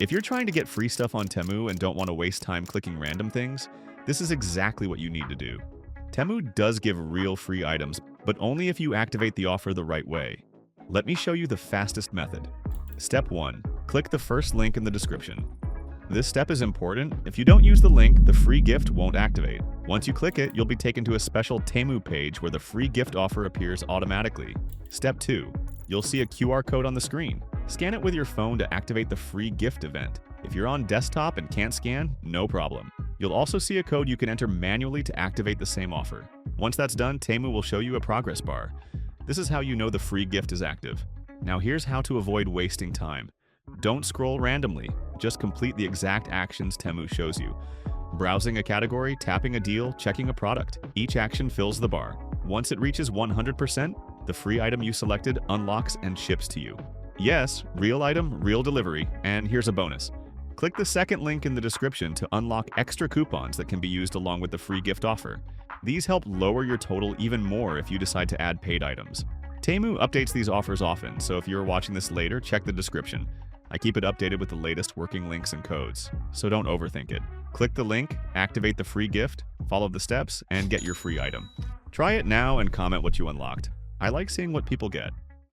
If you're trying to get free stuff on Temu and don't want to waste time clicking random things, this is exactly what you need to do. Temu does give real free items, but only if you activate the offer the right way. Let me show you the fastest method. Step 1. Click the first link in the description. This step is important. If you don't use the link, the free gift won't activate. Once you click it, you'll be taken to a special Temu page where the free gift offer appears automatically. Step 2. You'll see a QR code on the screen. Scan it with your phone to activate the free gift event. If you're on desktop and can't scan, no problem. You'll also see a code you can enter manually to activate the same offer. Once that's done, Temu will show you a progress bar. This is how you know the free gift is active. Now here's how to avoid wasting time. Don't scroll randomly. Just complete the exact actions Temu shows you. Browsing a category, tapping a deal, checking a product. Each action fills the bar. Once it reaches 100%, the free item you selected unlocks and ships to you. Yes, real item, real delivery, and here's a bonus. Click the second link in the description to unlock extra coupons that can be used along with the free gift offer. These help lower your total even more if you decide to add paid items. Temu updates these offers often, so if you're watching this later, check the description. I keep it updated with the latest working links and codes, so don't overthink it. Click the link, activate the free gift, follow the steps, and get your free item. Try it now and comment what you unlocked. I like seeing what people get.